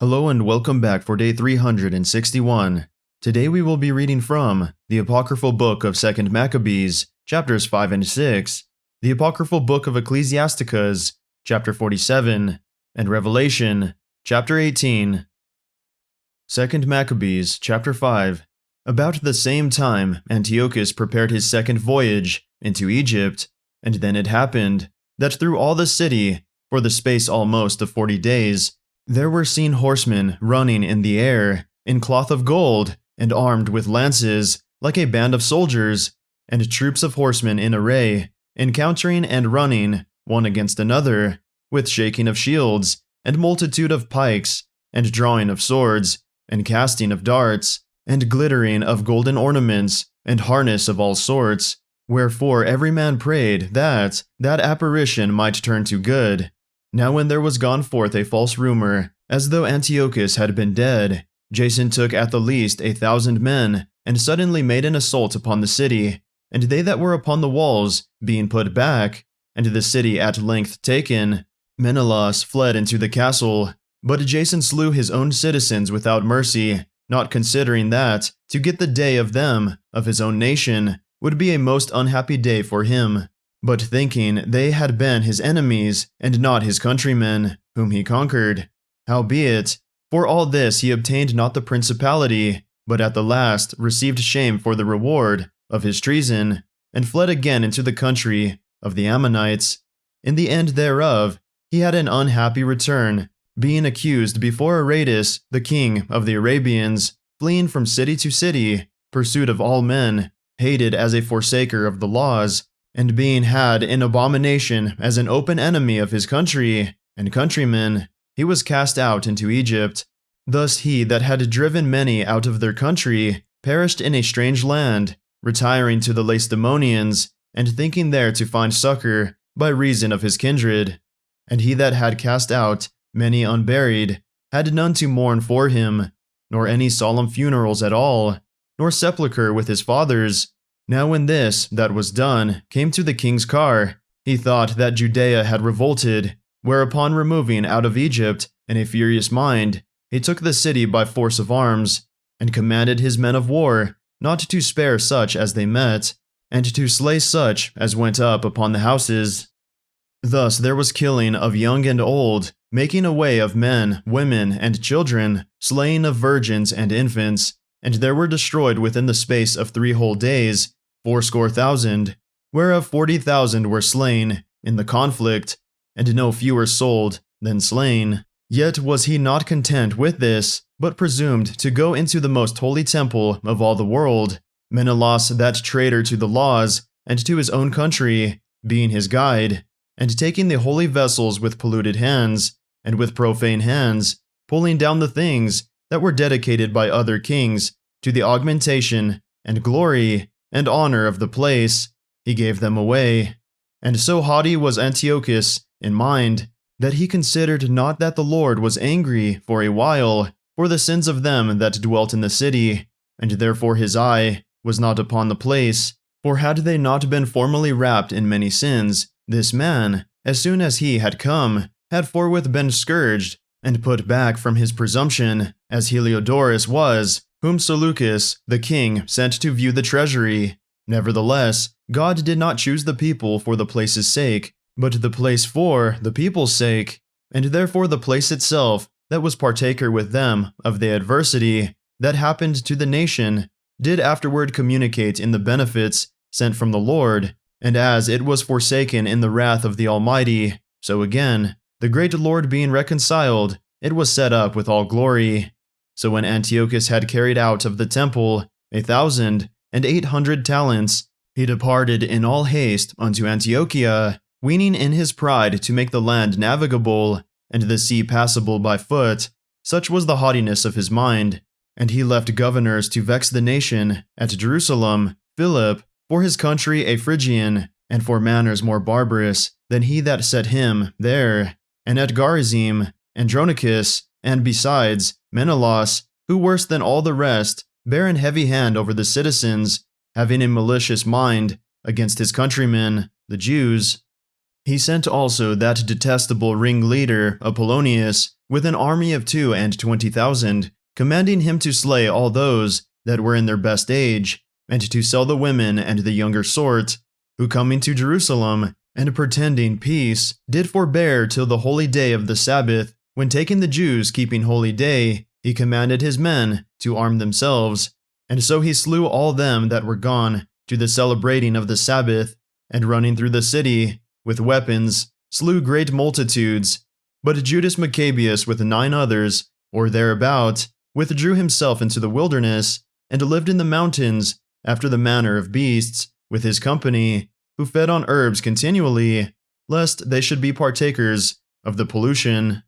Hello and welcome back for day 361. Today we will be reading from the Apocryphal book of 2nd Maccabees, chapters 5 and 6, the Apocryphal book of Ecclesiasticus, chapter 47, and Revelation, chapter 18. 2nd Maccabees, chapter 5. About the same time, Antiochus prepared his second voyage into Egypt, and then it happened that through all the city, for the space almost of 40 days, there were seen horsemen running in the air, in cloth of gold, and armed with lances, like a band of soldiers, and troops of horsemen in array, encountering and running, one against another, with shaking of shields, and multitude of pikes, and drawing of swords, and casting of darts, and glittering of golden ornaments, and harness of all sorts. Wherefore every man prayed that apparition might turn to good. Now when there was gone forth a false rumor, as though Antiochus had been dead, Jason took at the least 1,000 men, and suddenly made an assault upon the city, and they that were upon the walls, being put back, and the city at length taken, Menelaus fled into the castle. But Jason slew his own citizens without mercy, not considering that, to get the day of them, of his own nation, would be a most unhappy day for him, but thinking they had been his enemies, and not his countrymen, whom he conquered. Howbeit, for all this he obtained not the principality, but at the last received shame for the reward of his treason, and fled again into the country of the Ammonites. In the end thereof, he had an unhappy return, being accused before Aradus, the king of the Arabians, fleeing from city to city, pursued of all men, hated as a forsaker of the laws, and being had in abomination as an open enemy of his country and countrymen, he was cast out into Egypt. Thus he that had driven many out of their country perished in a strange land, retiring to the Lacedaemonians, and thinking there to find succor by reason of his kindred. And he that had cast out many unburied had none to mourn for him, nor any solemn funerals at all, nor sepulchre with his fathers. Now when this that was done came to the king's car, he thought that Judea had revolted, whereupon removing out of Egypt in a furious mind, he took the city by force of arms, and commanded his men of war not to spare such as they met, and to slay such as went up upon the houses. Thus there was killing of young and old, making away of men, women, and children, slaying of virgins and infants, and there were destroyed within the space of 3 whole days 80,000, whereof 40,000 were slain in the conflict, and no fewer sold than slain. Yet was he not content with this, but presumed to go into the most holy temple of all the world, Menelaus that traitor to the laws and to his own country, being his guide, and taking the holy vessels with polluted hands, and with profane hands, pulling down the things that were dedicated by other kings to the augmentation and glory and honor of the place, he gave them away. And so haughty was Antiochus in mind, that he considered not that the Lord was angry for a while for the sins of them that dwelt in the city, and therefore his eye was not upon the place. For had they not been formerly wrapped in many sins, this man, as soon as he had come, had forthwith been scourged, and put back from his presumption, as Heliodorus was, whom Seleucus, the king, sent to view the treasury. Nevertheless, God did not choose the people for the place's sake, but the place for the people's sake, and therefore the place itself, that was partaker with them of the adversity that happened to the nation, did afterward communicate in the benefits sent from the Lord, and as it was forsaken in the wrath of the Almighty, so again, the great Lord being reconciled, it was set up with all glory. So when Antiochus had carried out of the temple 1,800 talents, he departed in all haste unto Antiochia, weening in his pride to make the land navigable, and the sea passable by foot. Such was the haughtiness of his mind. And he left governors to vex the nation at Jerusalem, Philip, for his country a Phrygian, and for manners more barbarous than he that set him there, and at Garizim, Andronicus, and besides, Menelaus, who worse than all the rest, bare an heavy hand over the citizens, having a malicious mind against his countrymen, the Jews. He sent also that detestable ringleader Apollonius with an army of 22,000, commanding him to slay all those that were in their best age, and to sell the women and the younger sort, who coming to Jerusalem, and pretending peace, did forbear till the holy day of the Sabbath, when taking the Jews keeping holy day, he commanded his men to arm themselves. And so he slew all them that were gone to the celebrating of the Sabbath, and running through the city with weapons, slew great multitudes. But Judas Maccabeus with 9 others, or thereabout, withdrew himself into the wilderness, and lived in the mountains, after the manner of beasts, with his company, who fed on herbs continually, lest they should be partakers of the pollution.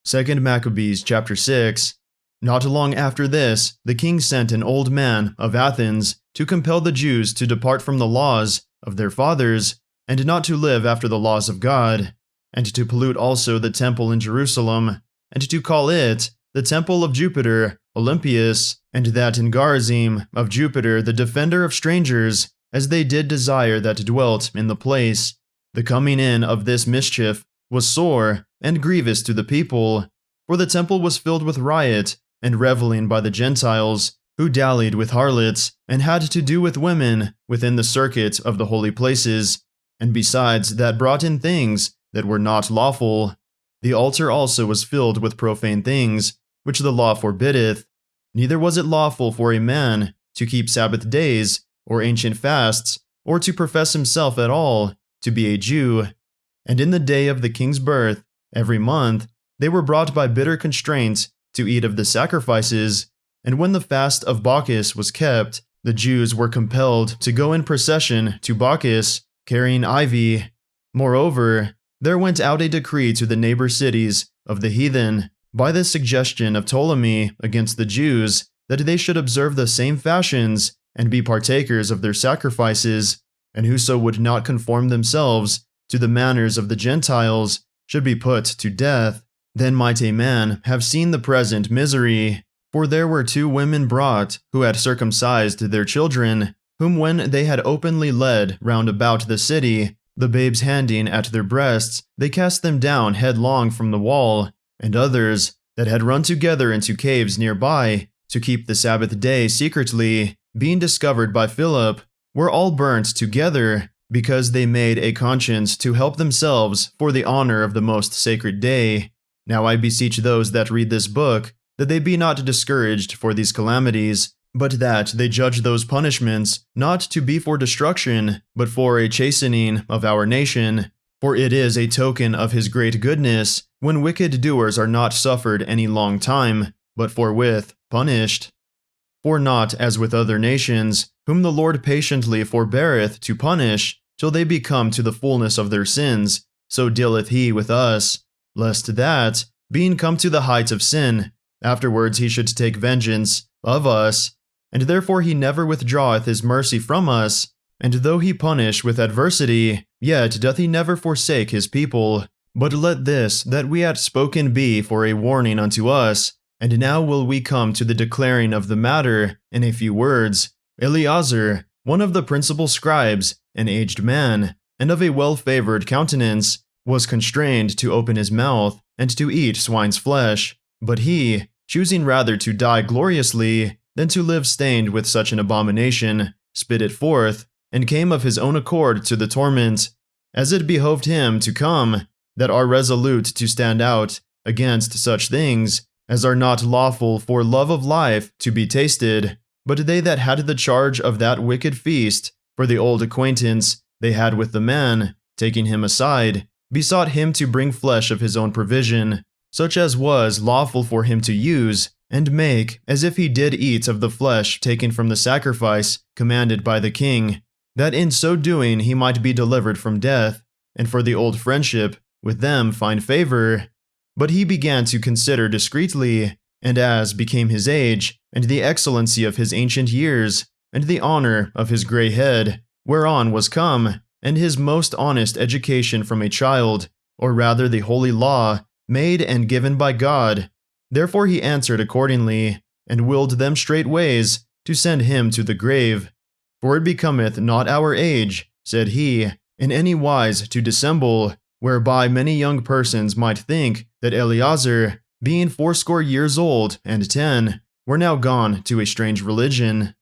2 Maccabees chapter 6. Not long after this, the king sent an old man of Athens to compel the Jews to depart from the laws of their fathers, and not to live after the laws of God, and to pollute also the temple in Jerusalem, and to call it the temple of Jupiter, Olympius, and that in Garizim of Jupiter the defender of strangers, as they did desire that dwelt in the place. The coming in of this mischief was sore and grievous to the people, for the temple was filled with riot and reveling by the Gentiles, who dallied with harlots, and had to do with women within the circuit of the holy places, and besides that brought in things that were not lawful. The altar also was filled with profane things, which the law forbiddeth. Neither was it lawful for a man to keep Sabbath days, or ancient fasts, or to profess himself at all to be a Jew. And in the day of the king's birth, every month, they were brought by bitter constraint to eat of the sacrifices, and when the fast of Bacchus was kept, the Jews were compelled to go in procession to Bacchus, carrying ivy. Moreover, there went out a decree to the neighbor cities of the heathen, by the suggestion of Ptolemy against the Jews, that they should observe the same fashions, and be partakers of their sacrifices, and whoso would not conform themselves to the manners of the Gentiles should be put to death. Then might a man have seen the present misery, for there were 2 women brought, who had circumcised their children, whom when they had openly led round about the city, the babes handing at their breasts, they cast them down headlong from the wall, and others, that had run together into caves near by, to keep the Sabbath day secretly, being discovered by Philip, were all burnt together, because they made a conscience to help themselves for the honor of the most sacred day. Now I beseech those that read this book, that they be not discouraged for these calamities, but that they judge those punishments not to be for destruction, but for a chastening of our nation. For it is a token of his great goodness, when wicked doers are not suffered any long time, but forthwith punished. For not as with other nations, whom the Lord patiently forbeareth to punish, till they be come to the fullness of their sins, so dealeth he with us, lest that, being come to the height of sin, afterwards he should take vengeance of us. And therefore he never withdraweth his mercy from us, and though he punish with adversity, yet doth he never forsake his people. But let this that we had spoken be for a warning unto us. And now will we come to the declaring of the matter in a few words. Eleazar, one of the principal scribes, an aged man, and of a well-favored countenance, was constrained to open his mouth, and to eat swine's flesh. But he, choosing rather to die gloriously, than to live stained with such an abomination, spit it forth, and came of his own accord to the torment, as it behoved him to come, that are resolute to stand out against such things, as are not lawful for love of life to be tasted. But they that had the charge of that wicked feast, for the old acquaintance they had with the man, taking him aside, besought him to bring flesh of his own provision, such as was lawful for him to use, and make as if he did eat of the flesh taken from the sacrifice commanded by the king, that in so doing he might be delivered from death, and for the old friendship with them find favor. But he began to consider discreetly, and as became his age, and the excellency of his ancient years, and the honor of his grey head, whereon was come, and his most honest education from a child, or rather the holy law, made and given by God. Therefore he answered accordingly, and willed them straightways to send him to the grave. For it becometh not our age, said he, in any wise to dissemble, whereby many young persons might think that Eleazar, being 80 years old and 10, were now gone to a strange religion.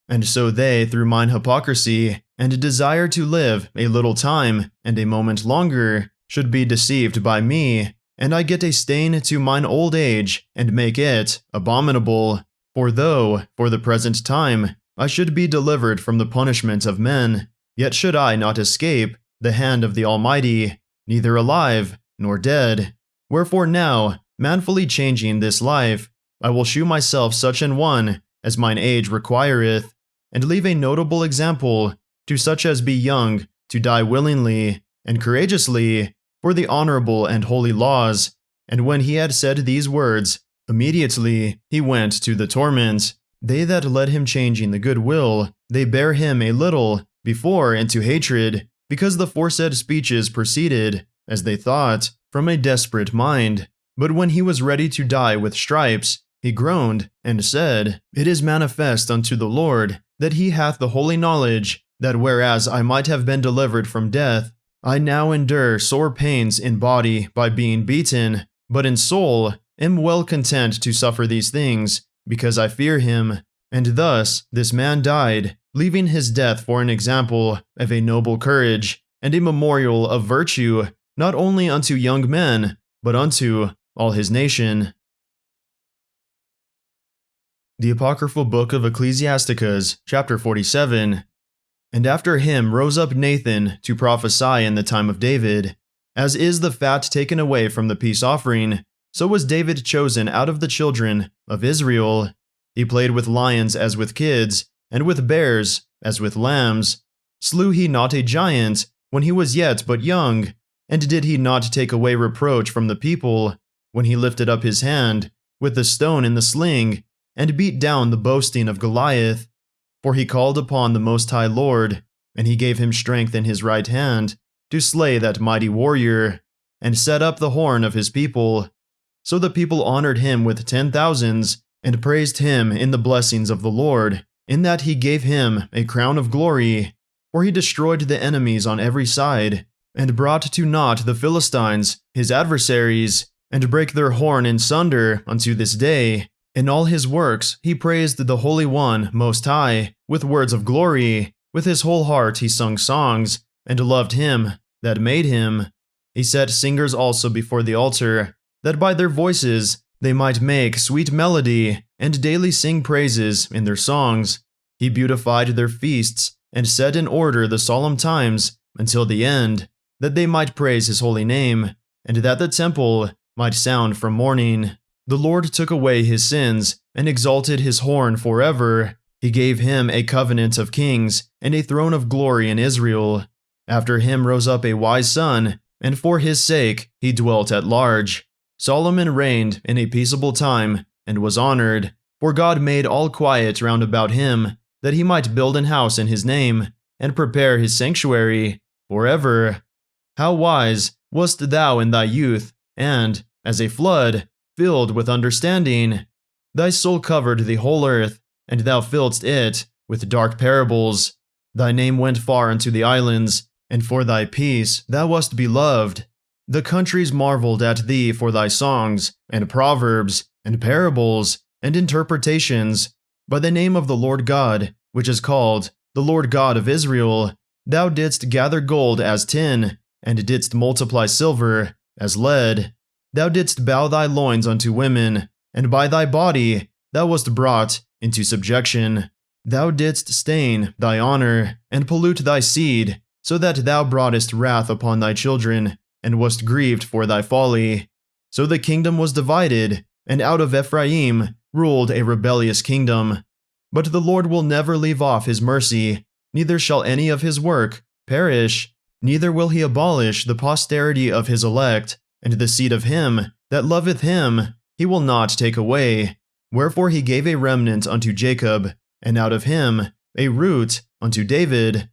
And so they, through mine hypocrisy, and desire to live a little time and a moment longer, should be deceived by me, and I get a stain to mine old age, and make it abominable. For though, for the present time, I should be delivered from the punishment of men, yet should I not escape the hand of the Almighty, neither alive nor dead. Wherefore now, manfully changing this life, I will shew myself such an one as mine age requireth, and leave a notable example to such as be young to die willingly and courageously for the honorable and holy laws. And when he had said these words, immediately he went to the torment. They that led him changing the good will, they bare him a little before into hatred, because the foresaid speeches proceeded, as they thought, from a desperate mind. But when he was ready to die with stripes, he groaned and said, It is manifest unto the Lord that he hath the holy knowledge, that whereas I might have been delivered from death, I now endure sore pains in body by being beaten, but in soul am well content to suffer these things, because I fear him. And thus this man died, leaving his death for an example of a noble courage, and a memorial of virtue, not only unto young men, but unto all his nation. The Apocryphal Book of Ecclesiasticus, chapter 47. And after him rose up Nathan to prophesy in the time of David. As is the fat taken away from the peace offering, so was David chosen out of the children of Israel. He played with lions as with kids, and with bears as with lambs. Slew he not a giant when he was yet but young? And did he not take away reproach from the people, when he lifted up his hand with the stone in the sling, and beat down the boasting of Goliath? For he called upon the Most High Lord, and he gave him strength in his right hand, to slay that mighty warrior, and set up the horn of his people. So the people honored him with 10,000s, and praised him in the blessings of the Lord, in that he gave him a crown of glory. For he destroyed the enemies on every side, and brought to naught the Philistines, his adversaries, and brake their horn in sunder unto this day. In all his works he praised the Holy One Most High, with words of glory. With his whole heart he sung songs, and loved him that made him. He set singers also before the altar, that by their voices they might make sweet melody, and daily sing praises in their songs. He beautified their feasts, and set in order the solemn times until the end, that they might praise his holy name, and that the temple might sound from morning. The Lord took away his sins, and exalted his horn forever. He gave him a covenant of kings, and a throne of glory in Israel. After him rose up a wise son, and for his sake he dwelt at large. Solomon reigned in a peaceable time, and was honored, for God made all quiet round about him, that he might build an house in his name, and prepare his sanctuary forever. How wise wast thou in thy youth, and, as a flood, filled with understanding. Thy soul covered the whole earth, and thou filledst it with dark parables. Thy name went far unto the islands, and for thy peace thou wast beloved. The countries marveled at thee for thy songs, and proverbs, and parables, and interpretations. By the name of the Lord God, which is called the Lord God of Israel, thou didst gather gold as tin, and didst multiply silver as lead. Thou didst bow thy loins unto women, and by thy body thou wast brought into subjection. Thou didst stain thy honor, and pollute thy seed, so that thou broughtest wrath upon thy children, and wast grieved for thy folly. So the kingdom was divided, and out of Ephraim ruled a rebellious kingdom. But the Lord will never leave off his mercy, neither shall any of his work perish, neither will he abolish the posterity of his elect, and the seed of him that loveth him he will not take away. Wherefore he gave a remnant unto Jacob, and out of him a root unto David.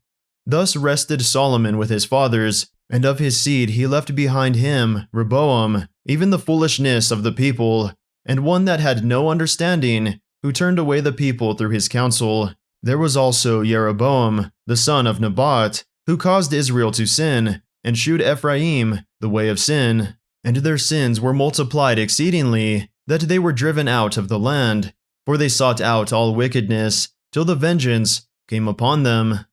Thus rested Solomon with his fathers, and of his seed he left behind him Rehoboam, even the foolishness of the people, and one that had no understanding, who turned away the people through his counsel. There was also Jeroboam, the son of Nebat, who caused Israel to sin, and shewed Ephraim the way of sin. And their sins were multiplied exceedingly, that they were driven out of the land, for they sought out all wickedness, till the vengeance came upon them.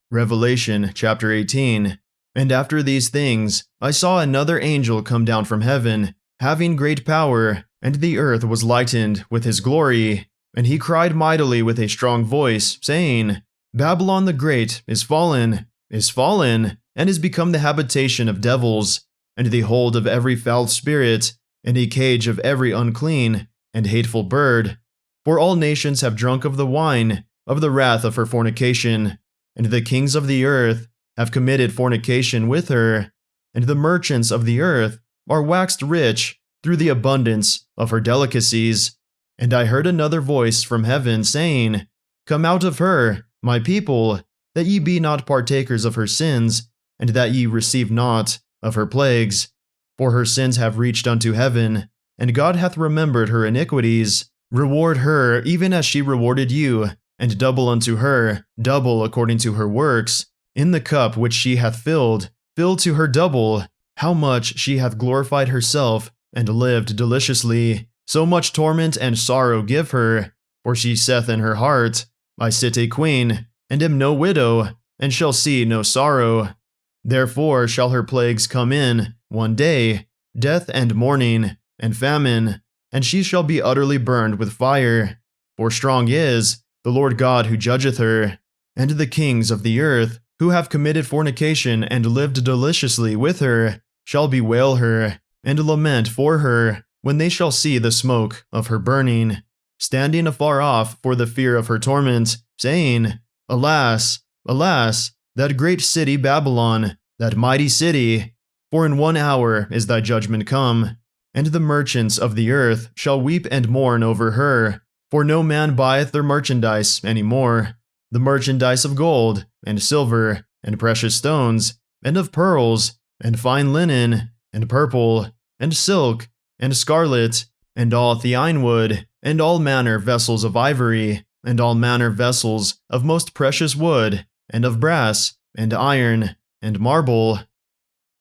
Revelation chapter 18. And after these things, I saw another angel come down from heaven, having great power, and the earth was lightened with his glory. And he cried mightily with a strong voice, saying, Babylon the Great is fallen, and is become the habitation of devils, and the hold of every foul spirit, and a cage of every unclean and hateful bird. For all nations have drunk of the wine of the wrath of her fornication, and the kings of the earth have committed fornication with her, and the merchants of the earth are waxed rich through the abundance of her delicacies. And I heard another voice from heaven saying, Come out of her, my people, that ye be not partakers of her sins, and that ye receive not of her plagues. For her sins have reached unto heaven, and God hath remembered her iniquities. Reward her even as she rewarded you, and double unto her, double according to her works. In the cup which she hath filled, fill to her double. How much she hath glorified herself, and lived deliciously. So much torment and sorrow give her. For she saith in her heart, I sit a queen, and am no widow, and shall see no sorrow. Therefore shall her plagues come in one day, death and mourning, and famine, and she shall be utterly burned with fire. For strong is the Lord God who judgeth her. And the kings of the earth, who have committed fornication and lived deliciously with her, shall bewail her, and lament for her, when they shall see the smoke of her burning, standing afar off for the fear of her torment, saying, Alas, alas, that great city Babylon, that mighty city! For in 1 hour is thy judgment come. And the merchants of the earth shall weep and mourn over her, for no man buyeth their merchandise any more, the merchandise of gold, and silver, and precious stones, and of pearls, and fine linen, and purple, and silk, and scarlet, and all thine wood, and all manner vessels of ivory, and all manner vessels of most precious wood, and of brass, and iron, and marble,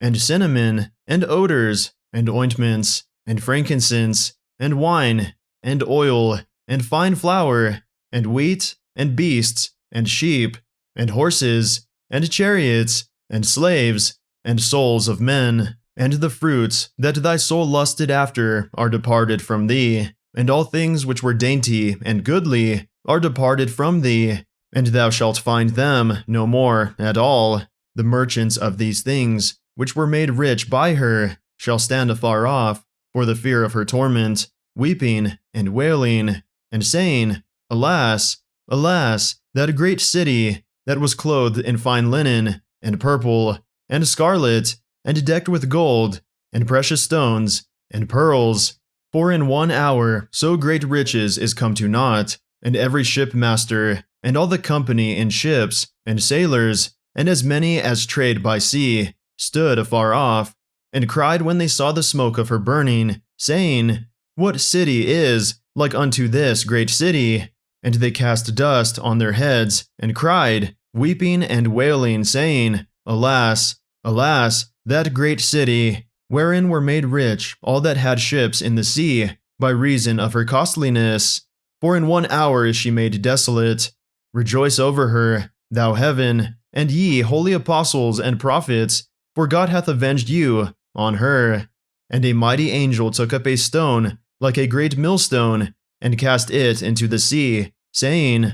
and cinnamon, and odors, and ointments, and frankincense, and wine, and oil, and fine flour, and wheat, and beasts, and sheep, and horses, and chariots, and slaves, and souls of men. And the fruits that thy soul lusted after are departed from thee, and all things which were dainty and goodly are departed from thee, and thou shalt find them no more at all. The merchants of these things, which were made rich by her, shall stand afar off, for the fear of her torment, weeping and wailing, and saying, Alas, alas, that great city, that was clothed in fine linen, and purple, and scarlet, and decked with gold, and precious stones, and pearls. For in 1 hour so great riches is come to naught, and every shipmaster, and all the company in ships, and sailors, and as many as trade by sea, stood afar off, and cried when they saw the smoke of her burning, saying, What city is like unto this great city? And they cast dust on their heads, and cried, weeping and wailing, saying, Alas, alas, that great city, wherein were made rich all that had ships in the sea, by reason of her costliness. For in 1 hour is she made desolate. Rejoice over her, thou heaven, and ye holy apostles and prophets, for God hath avenged you on her. And a mighty angel took up a stone, like a great millstone, and cast it into the sea, saying,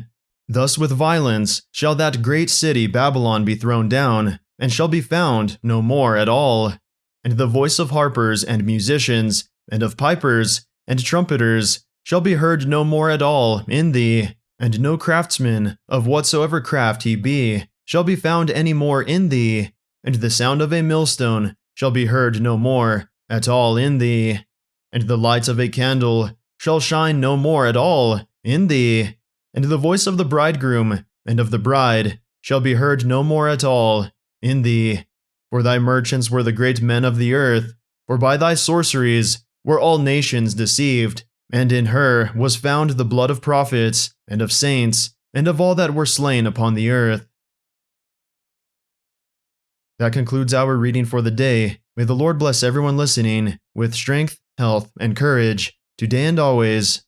Thus with violence shall that great city Babylon be thrown down, and shall be found no more at all. And the voice of harpers and musicians, and of pipers and trumpeters, shall be heard no more at all in thee, and no craftsman, of whatsoever craft he be, shall be found any more in thee, and the sound of a millstone shall be heard no more at all in thee, and the light of a candle shall shine no more at all in thee, and the voice of the bridegroom and of the bride shall be heard no more at all in thee. For thy merchants were the great men of the earth, for by thy sorceries were all nations deceived, and in her was found the blood of prophets and of saints and of all that were slain upon the earth. That concludes our reading for the day. May the Lord bless everyone listening with strength, health, and courage, today and always.